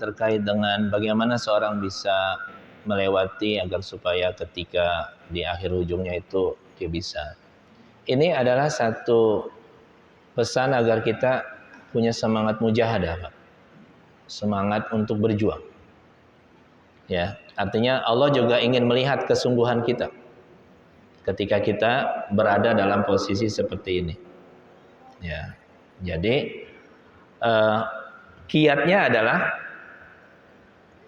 terkait dengan bagaimana seorang bisa melewati agar supaya ketika di akhir ujungnya itu dia bisa. Ini adalah satu pesan agar kita punya semangat mujahadah, Pak. Semangat untuk berjuang. Ya, artinya Allah juga ingin melihat kesungguhan kita ketika kita berada dalam posisi seperti ini. Ya, jadi kiatnya adalah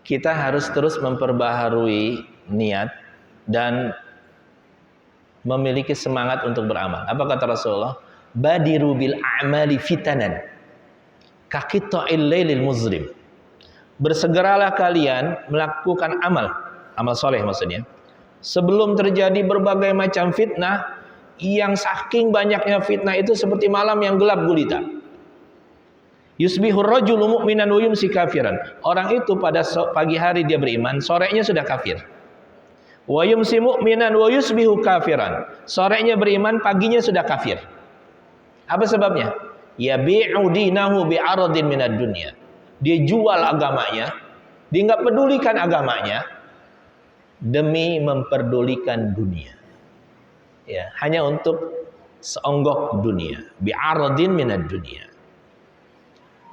kita harus terus memperbaharui niat dan memiliki semangat untuk beramal. Apa kata Rasulullah? Badiru bil a'mali fitanan kaqita'il lailil muzlim. Bersegeralah kalian melakukan amal soleh maksudnya, sebelum terjadi berbagai macam fitnah, yang saking banyaknya fitnah itu seperti malam yang gelap gulita. Yusbihur rajulu mu'minan wa yumsi kafiran. Orang itu pada pagi hari dia beriman, sorenya sudah kafir. Wa yumsi mu'minan wa yusbihu kafiran. Sorenya beriman, paginya sudah kafir. Apa sebabnya? Yabi'u dinahu bi'aradin minad dunya. Dia jual agamanya, dia enggak pedulikan agamanya demi memperdulikan dunia. Ya, hanya untuk seonggok dunia, bi'aradin minad dunya.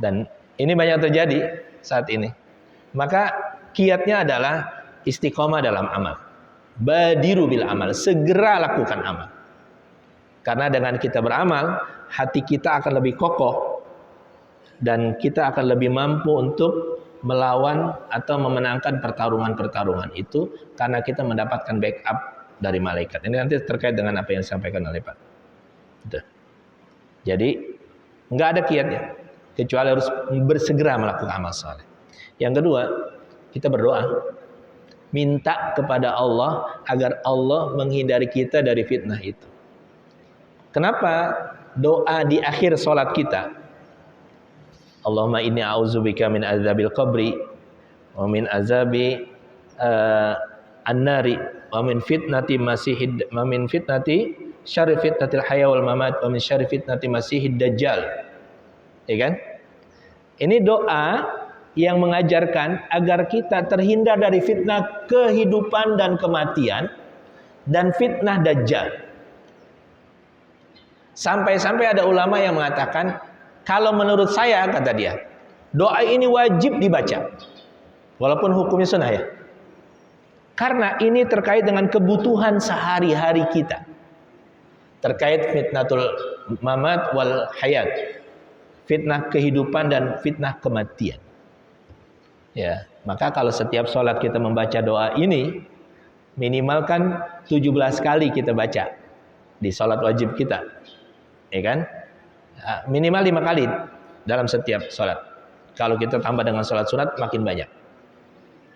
Dan ini banyak terjadi saat ini. Maka kiatnya adalah istiqomah dalam amal. Badiru bil amal, segera lakukan amal. Karena dengan kita beramal, hati kita akan lebih kokoh dan kita akan lebih mampu untuk melawan atau memenangkan pertarungan-pertarungan itu karena kita mendapatkan backup dari malaikat. Ini nanti terkait dengan apa yang disampaikan oleh Pak. Jadi nggak ada kiatnya kecuali harus bersegera melakukan amal saleh. Yang kedua, kita berdoa, minta kepada Allah agar Allah menghindari kita dari fitnah itu. Kenapa doa di akhir salat kita? Allahumma inni a'udzubika min azabil qabri wa min azabi an-nari wa min fitnati syarri fitnatil haya wal mamat wa min syarri fitnati masihid dajjal. Ya kan? Ini doa yang mengajarkan agar kita terhindar dari fitnah kehidupan dan kematian dan fitnah dajjal. Sampai-sampai ada ulama yang mengatakan, kalau menurut saya, kata dia, doa ini wajib dibaca walaupun hukumnya sunnah ya. Karena ini terkait dengan kebutuhan sehari-hari kita. Terkait fitnatul mamat wal hayat. Fitnah kehidupan dan fitnah kematian. Ya, maka kalau setiap sholat kita membaca doa ini, minimalkan 17 kali kita baca di sholat wajib kita. Ya kan? Minimal 5 kali dalam setiap sholat. Kalau kita tambah dengan sholat sunat makin banyak.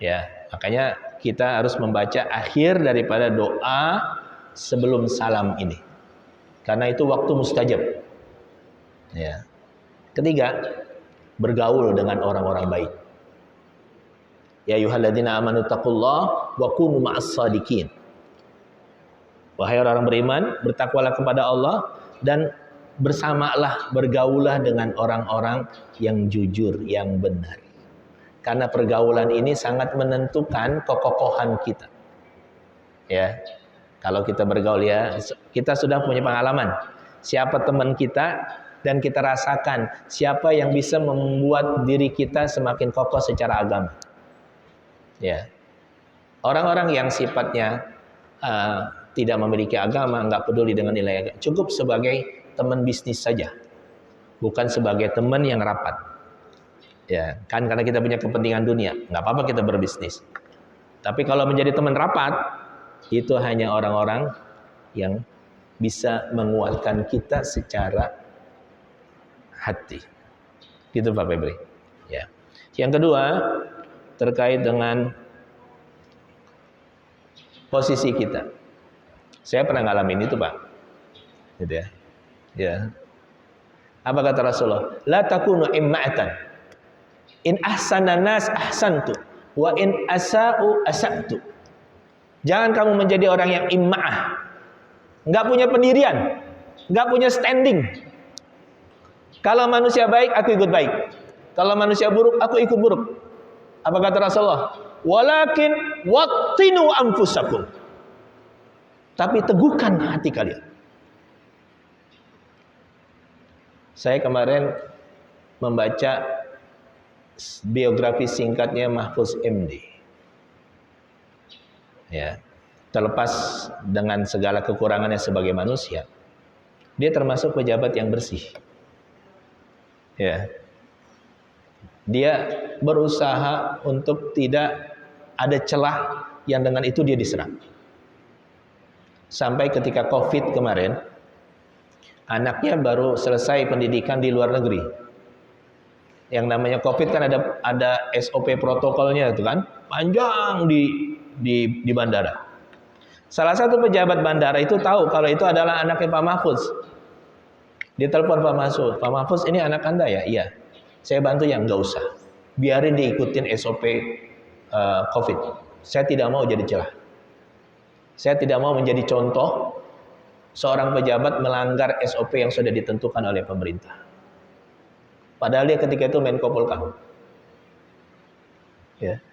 Ya, makanya kita harus membaca akhir daripada doa sebelum salam ini. Karena itu waktu mustajab. Ya. Ketiga, bergaul dengan orang-orang baik. Ya ayyuhalladzina amanu taqullaha wa kunu ma'as shadiqin. Wahai orang beriman, bertakwalah kepada Allah dan bersamalah, bergaulah dengan orang-orang yang jujur, yang benar. Karena pergaulan ini sangat menentukan kekokohan kita. Ya. Kalau kita bergaul ya, kita sudah punya pengalaman. Siapa teman kita dan kita rasakan siapa yang bisa membuat diri kita semakin kokoh secara agama. Ya. Orang-orang yang sifatnya tidak memiliki agama, nggak peduli dengan nilai agama, cukup sebagai teman bisnis saja, bukan sebagai teman yang rapat. Ya, kan karena kita punya kepentingan dunia, nggak apa-apa kita berbisnis. Tapi kalau menjadi teman rapat, itu hanya orang-orang yang bisa menguatkan kita secara hati. Gitu Pak Febri. Ya. Yang kedua, terkait dengan posisi kita. Saya pernah ngalamin itu, Pak. Gitu ya. Ya. Apa kata Rasulullah? La takunu imma'atan. In ahsanan nas ahsantu wa in asa'u asa'tu. Jangan kamu menjadi orang yang imma'ah. Enggak punya pendirian, enggak punya standing. Kalau manusia baik, aku ikut baik. Kalau manusia buruk, aku ikut buruk. Apa kata Rasulullah? Walakin wattinu anfusakum. Tapi teguhkan hati kalian. Saya kemarin membaca biografi singkatnya Mahfuz MD. Ya, terlepas dengan segala kekurangannya sebagai manusia, dia termasuk pejabat yang bersih. Ya. Dia berusaha untuk tidak ada celah yang dengan itu dia diserang. Sampai ketika Covid kemarin, anaknya baru selesai pendidikan di luar negeri. Yang namanya Covid kan ada SOP protokolnya itu kan, panjang di bandara. Salah satu pejabat bandara itu tahu kalau itu adalah anaknya Pak Mahfuz. Dia telepon Pak Mahfuz, "Pak Mahfuz, ini anak Anda ya?" "Iya." "Saya bantu ya." "Enggak usah. Biarin diikutin SOP Covid. Saya tidak mau jadi celah. Saya tidak mau menjadi contoh seorang pejabat melanggar SOP yang sudah ditentukan oleh pemerintah." Padahal dia ketika itu Menko Polkam. Ya.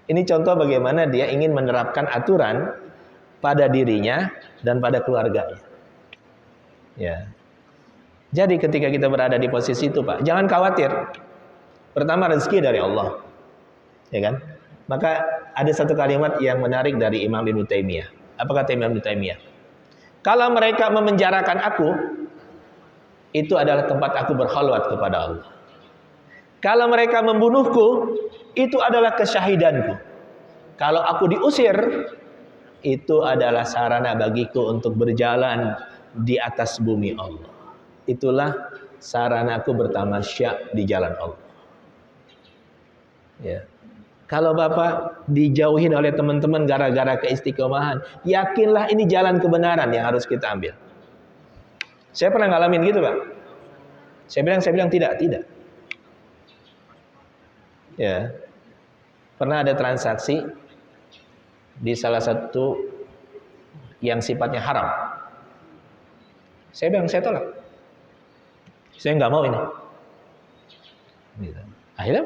Ini contoh bagaimana dia ingin menerapkan aturan pada dirinya dan pada keluarganya. Ya. Jadi ketika kita berada di posisi itu, Pak, jangan khawatir. Pertama, rezeki dari Allah. Ya kan? Maka ada satu kalimat yang menarik dari Imam Ibnu Taimiyah. Apa kata Imam Ibnu Taimiyah? Kalau mereka memenjarakan aku, itu adalah tempat aku berkhalwat kepada Allah. Kalau mereka membunuhku, itu adalah kesyahidanku. Kalau aku diusir, itu adalah sarana bagiku untuk berjalan di atas bumi Allah. Itulah saranaku bertamasya di jalan Allah. Ya. Kalau Bapak dijauhin oleh teman-teman gara-gara keistiqomahan, yakinlah ini jalan kebenaran yang harus kita ambil. Saya pernah ngalamin gitu, Pak. Saya bilang tidak. Ya. Pernah ada transaksi di salah satu yang sifatnya haram. Saya bilang saya tolak. Saya nggak mau ini. Gitu. Akhirnya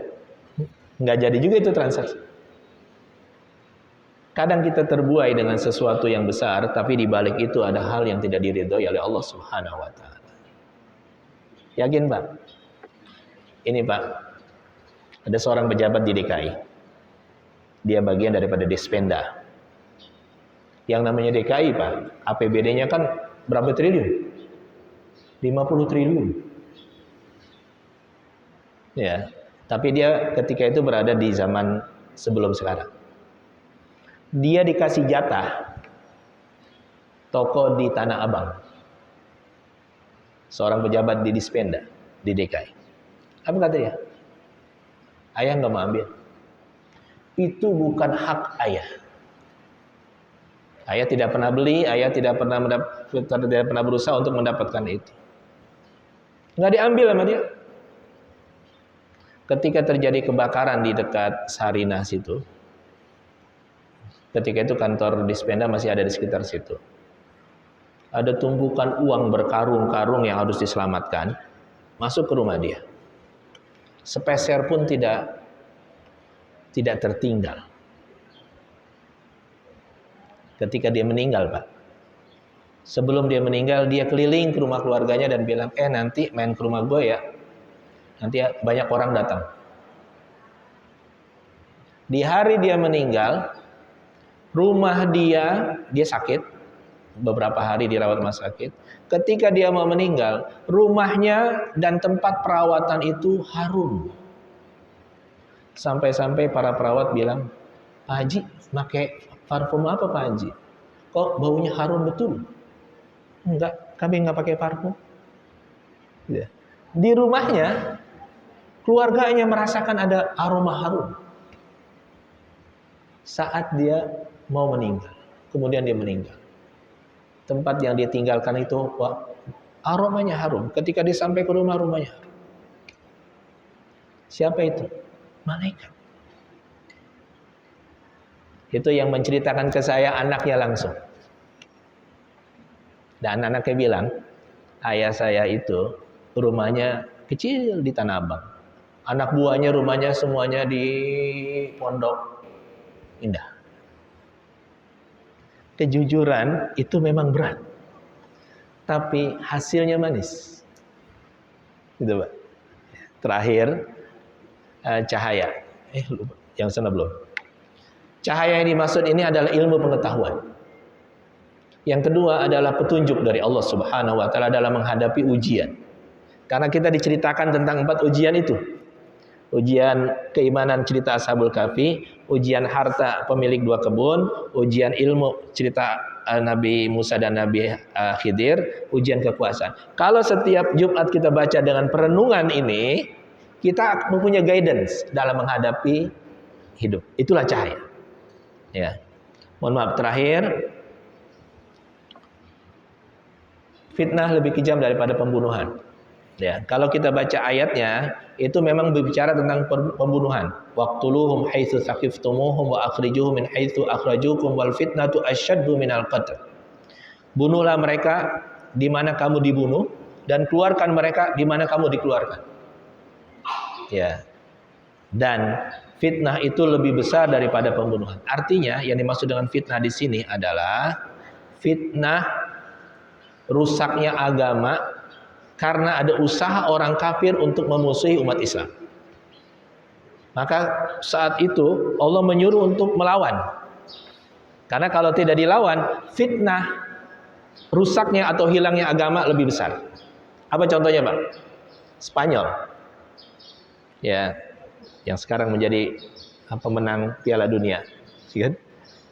nggak jadi juga itu transaksi. Kadang kita terbuai dengan sesuatu yang besar, tapi di balik itu ada hal yang tidak diridhoi oleh Allah Subhanahu wa taala. Yakin, Pak? Ini, Pak, ada seorang pejabat di DKI. Dia bagian daripada Dispenda. Yang namanya DKI, Pak, APBD-nya kan berapa triliun? 50 triliun. Ya, tapi dia ketika itu berada di zaman sebelum sekarang. Dia dikasih jatah toko di Tanah Abang. Seorang pejabat di Dispenda di DKI. Apa kata dia? Ayah nggak mau ambil. Itu bukan hak ayah. Ayah tidak pernah beli, ayah tidak pernah berusaha untuk mendapatkan itu. Nggak diambil sama dia. Ketika terjadi kebakaran di dekat Sarinah situ, ketika itu kantor Dispenda masih ada di sekitar situ. Ada tumpukan uang berkarung-karung yang harus diselamatkan, masuk ke rumah dia. Sepeser pun tidak tertinggal. Ketika dia meninggal, Pak. Sebelum dia meninggal, dia keliling ke rumah keluarganya dan bilang, nanti main ke rumah gue ya. Nanti banyak orang datang. Di hari dia meninggal, rumah dia sakit, beberapa hari dirawat rumah sakit. Ketika dia mau meninggal, rumahnya dan tempat perawatan itu harum. Sampai-sampai para perawat bilang, "Pak Haji, pakai parfum apa Pak Haji? Kok baunya harum betul?" "Enggak, kami enggak pakai parfum." Ya. Di rumahnya, keluarganya merasakan ada aroma harum. Saat dia mau meninggal, kemudian dia meninggal. Tempat yang dia tinggalkan itu, aromanya harum. Ketika dia sampai ke rumah, rumahnya harum. Siapa itu? Malaikat. Itu yang menceritakan ke saya anaknya langsung. Dan anaknya bilang, ayah saya itu rumahnya kecil di Tanah Abang. Anak buahnya, rumahnya semuanya di pondok. Indah. Kejujuran itu memang berat, tapi hasilnya manis. Gitu, Pak. Terakhir, cahaya. Lupa. Yang sana belum. Cahaya yang dimaksud ini adalah ilmu pengetahuan. Yang kedua adalah petunjuk dari Allah Subhanahu wa taala dalam menghadapi ujian. Karena kita diceritakan tentang 4 ujian itu. Ujian keimanan cerita Ashabul Kahfi, ujian harta pemilik 2 kebun, ujian ilmu cerita Nabi Musa dan Nabi Khidir, ujian kekuasaan. Kalau setiap Jumat kita baca dengan perenungan ini, kita mempunyai guidance dalam menghadapi hidup. Itulah cahaya. Ya. Mohon maaf, terakhir, fitnah lebih kejam daripada pembunuhan. Ya, kalau kita baca ayatnya, itu memang berbicara tentang pembunuhan. Waqtuluhum haitsu saqiftumuhum wa akhrijuhum min haitsu akhrajukum wal fitnatu asyaddu minal qatl. Bunuhlah mereka di mana kamu dibunuh dan keluarkan mereka di mana kamu dikeluarkan. Ya. Dan fitnah itu lebih besar daripada pembunuhan. Artinya yang dimaksud dengan fitnah di sini adalah fitnah rusaknya agama karena ada usaha orang kafir untuk memusuhi umat Islam. Maka saat itu Allah menyuruh untuk melawan. Karena kalau tidak dilawan, fitnah rusaknya atau hilangnya agama lebih besar. Apa contohnya, Bang? Spanyol. Ya, yang sekarang menjadi pemenang Piala Dunia.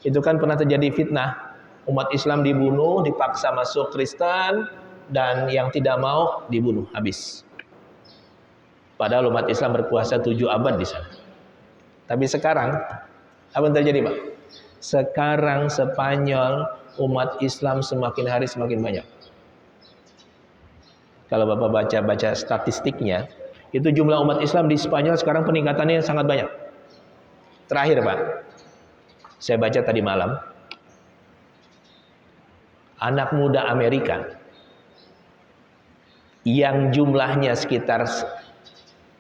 Itu kan pernah terjadi fitnah. Umat Islam dibunuh, dipaksa masuk Kristen, dan yang tidak mau dibunuh habis. Padahal umat Islam berkuasa 7 abad di sana. Tapi sekarang apa yang terjadi, Pak? Sekarang Spanyol umat Islam semakin hari semakin banyak. Kalau Bapak baca statistiknya, itu jumlah umat Islam di Spanyol sekarang peningkatannya sangat banyak. Terakhir, Pak, saya baca tadi malam, anak muda Amerika yang jumlahnya sekitar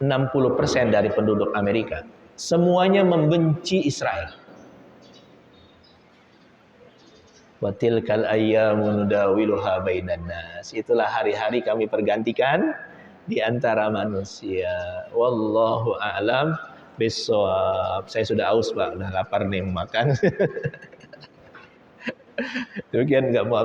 60% dari penduduk Amerika, semuanya membenci Israel. Wa tilkal ayyamu nudawiluha bainan nas. Itulah hari-hari kami pergantikan di antara manusia. Wallahu a'lam bissawab. Saya sudah aus, Pak, udah lapar nih makan. Demikian, enggak mau